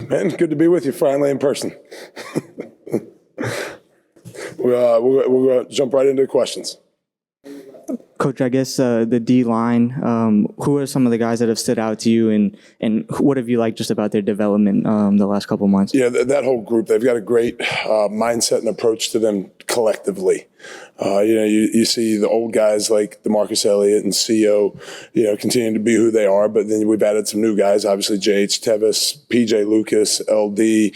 man. Good to be with you finally in person. We'll jump right into questions. Coach, I guess the D-line, who are some of the guys that have stood out to you, and what have you liked just about their development the last couple of months? Yeah, that whole group, they've got a great mindset and approach to them collectively. You see the old guys like DeMarcus Elliott and CO, continuing to be who they are, but then we've added some new guys, obviously J.H. Tevis, P.J. Lucas, L.D.,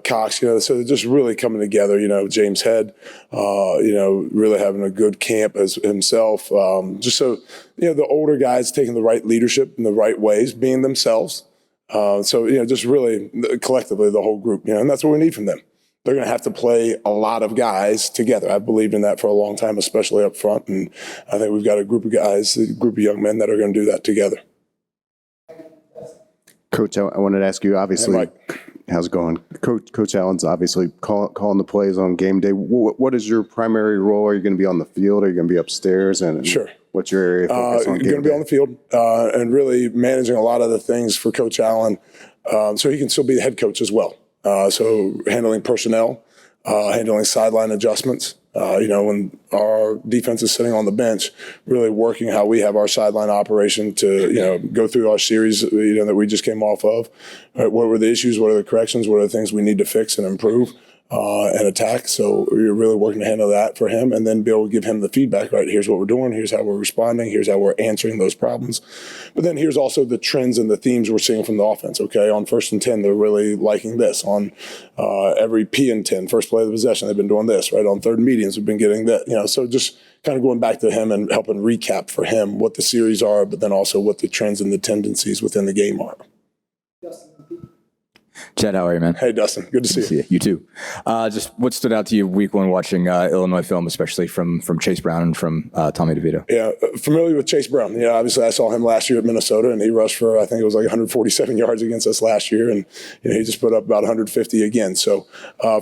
Cox, so they're just really coming together, James Head, really having a good camp as himself. Just so, the older guys taking the right leadership in the right ways, being themselves. Just really collectively the whole group, and that's what we need from them. They're going to have to play a lot of guys together. I've believed in that for a long time, especially up front, and I think we've got a group of guys, a group of young men that are going to do that together. Coach, I wanted to ask you, obviously, hey, how's it going? Coach Allen's obviously calling the plays on game day. What is your primary role? Are you going to be on the field? Are you going to be upstairs? And sure. What's your area of focus on game day? You're going to be on the field and really managing a lot of the things for Coach Allen so he can still be the head coach as well. So handling personnel, handling sideline adjustments. When our defense is sitting on the bench, really working how we have our sideline operation to, go through our series, that we just came off of. Right, what were the issues? What are the corrections? What are the things we need to fix and improve and attack? So we're really working to handle that for him and then be able to give him the feedback, right? Here's what we're doing. Here's how we're responding. Here's how we're answering those problems. But then here's also the trends and the themes we're seeing from the offense, okay? On 1st and 10, they're really liking this. On every P and 10, first play of the possession, they've been doing this, right? On 3rd and medians, we've been getting that, so just kind of going back to him and helping recap for him what the series are, but then also what the trends and the tendencies within the game are. Chad, how are you, man? Hey, Dustin. Good to see you. You too. Just what stood out to you week one watching Illinois film, especially from Chase Brown and from Tommy DeVito? Yeah, familiar with Chase Brown. Obviously I saw him last year at Minnesota, and he rushed for, I think it was like 147 yards against us last year, and he just put up about 150 again. So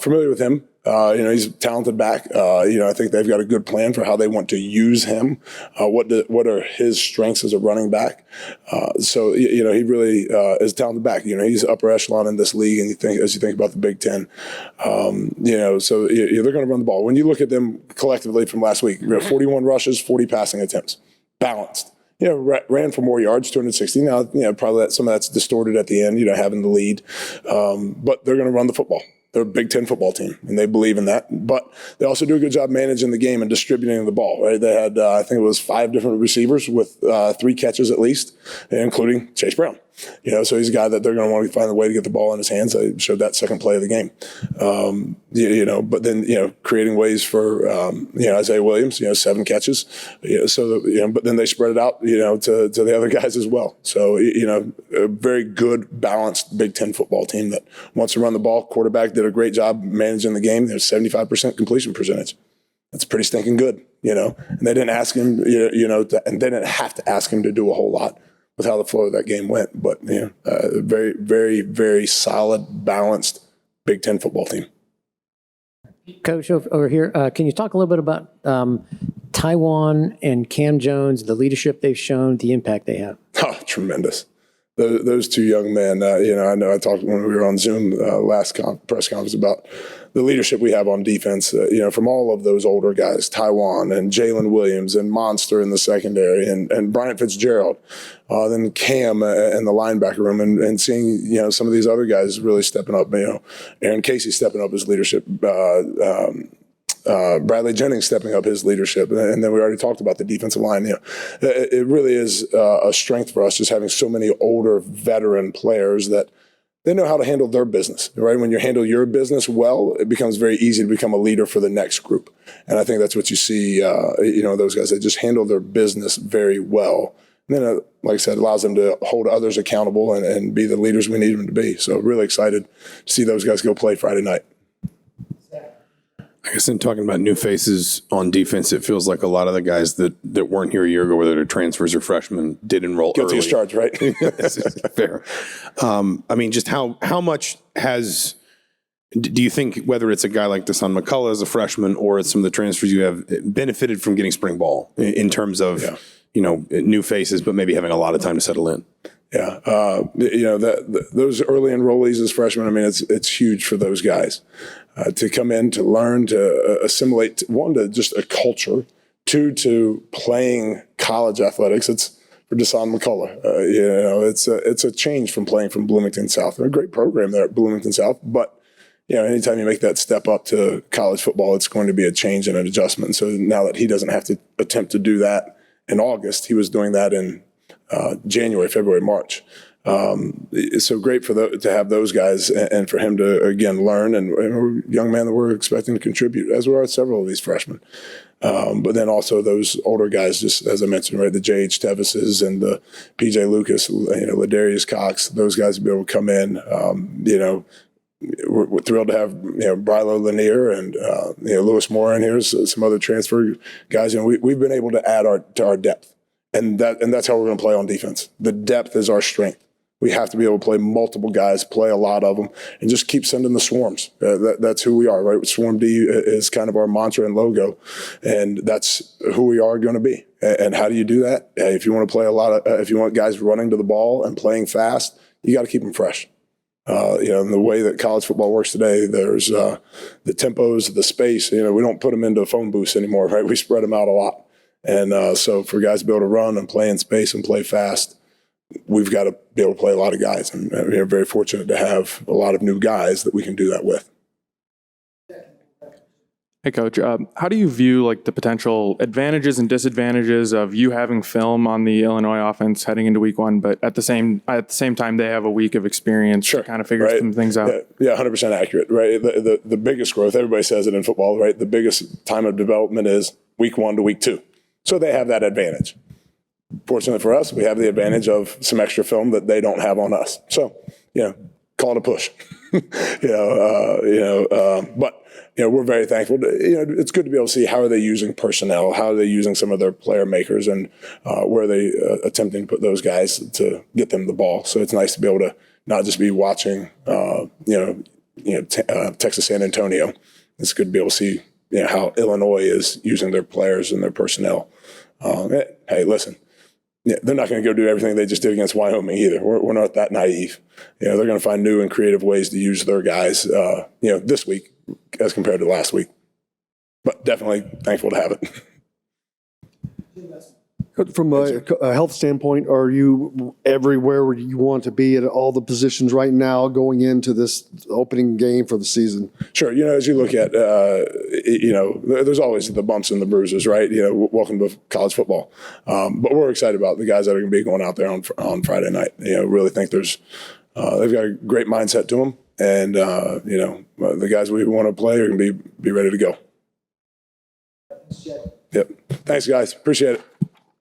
familiar with him. He's a talented back. I think they've got a good plan for how they want to use him. What are his strengths as a running back? He really is a talented back. He's upper echelon in this league, and as you think about the Big Ten, they're going to run the ball. When you look at them collectively from last week, 41 rushes, 40 passing attempts, balanced. Ran for more yards, 260. Now, probably some of that's distorted at the end, having the lead. But they're going to run the football. They're a Big Ten football team, and they believe in that. But they also do a good job managing the game and distributing the ball, right? They had, I think it was 5 different receivers with 3 catches at least, including Chase Brown. So he's a guy that they're going to want to find a way to get the ball in his hands. I showed that second play of the game. But then, creating ways for, Isaiah Williams, 7 catches. But then they spread it out, to the other guys as well. So, a very good, balanced Big Ten football team that wants to run the ball. Quarterback did a great job managing the game. There's 75% completion percentage. That's pretty stinking good, And they didn't ask him, and they didn't have to ask him to do a whole lot with how the flow of that game went. But, very, very, very solid, balanced Big Ten football team. Coach, over here, can you talk a little bit about Taiwan and Cam Jones, the leadership they've shown, the impact they have? Oh, tremendous. Those 2 young men, I know I talked when we were on Zoom last press conference about the leadership we have on defense, from all of those older guys, Taiwan and Jalen Williams and Monster in the secondary and Bryant Fitzgerald, then Cam in the linebacker room and seeing, some of these other guys really stepping up, Aaron Casey stepping up his leadership, Bradley Jennings stepping up his leadership. And then we already talked about the defensive line. It really is a strength for us just having so many older veteran players that they know how to handle their business, right? When you handle your business well, it becomes very easy to become a leader for the next group. And I think that's what you see, those guys, they just handle their business very well. And then, like I said, allows them to hold others accountable and be the leaders we need them to be. So really excited to see those guys go play Friday night. I guess in talking about new faces on defense, it feels like a lot of the guys that weren't here a year ago, whether they're transfers or freshmen, did enroll Guilty early. as charged, right? Fair. Just how much do you think, whether it's a guy like Deshaun McCullough as a freshman or it's some of the transfers you have, benefited from getting spring ball in terms of, new faces, but maybe having a lot of time to settle in? Yeah, those early enrollees as freshmen, I mean, it's huge for those guys to come in, to learn, to assimilate. One, to just a culture. Two, to playing college athletics. It's for Desan McCullough. It's a change from playing from Bloomington South. They're a great program there at Bloomington South, but anytime you make that step up to college football, it's going to be a change and an adjustment. So now that he doesn't have to attempt to do that in August, he was doing that in January, February, March. It's so great to have those guys and for him to, again, learn. And we're a young man that we're expecting to contribute, as we are several of these freshmen. But then also those older guys, just as I mentioned, right, the J.H. Tevises and the P.J. Lucas, Ladarius Cox, those guys to be able to come in. We're thrilled to have Brylo Lanier and Lewis Moore in here, so some other transfer guys. We've been able to add to our depth. And that's how we're going to play on defense. The depth is our strength. We have to be able to play multiple guys, play a lot of them, and just keep sending the swarms. That's who we are, right? Swarm D is kind of our mantra and logo, and that's who we are going to be. And how do you do that? If you want to play if you want guys running to the ball and playing fast, you got to keep them fresh. In the way that college football works today, there's the tempos, the space. We don't put them into phone booths anymore, right? We spread them out a lot. And so for guys to be able to run and play in space and play fast, we've got to be able to play a lot of guys. And we're very fortunate to have a lot of new guys that we can do that with. Hey, Coach. How do you view the potential advantages and disadvantages of you having film on the Illinois offense heading into week one, but at the same time they have a week of experience to kind of figure some things out? Yeah, 100% accurate, right? The biggest growth, everybody says it in football, right? The biggest time of development is week 1 to week 2. So they have that advantage. Fortunately for us, we have the advantage of some extra film that they don't have on us. So, call it a push. But we're very thankful. It's good to be able to see how are they using personnel, how are they using some of their player makers, and where are they attempting to put those guys to get them the ball. So it's nice to be able to not just be watching, Texas San Antonio. It's good to be able to see how Illinois is using their players and their personnel. Hey, listen. Yeah, they're not going to go do everything they just did against Wyoming either. We're not that naive. They're going to find new and creative ways to use their guys, this week as compared to last week. But definitely thankful to have it. From a health standpoint, are you everywhere where you want to be at all the positions right now going into this opening game for the season? Sure. As you look at, there's always the bumps and the bruises, right? Welcome to college football. But we're excited about the guys that are going to be going out there on Friday night. Really think they've got a great mindset to them. And, the guys we want to play are going to be ready to go. Yep. Thanks, guys. Appreciate it.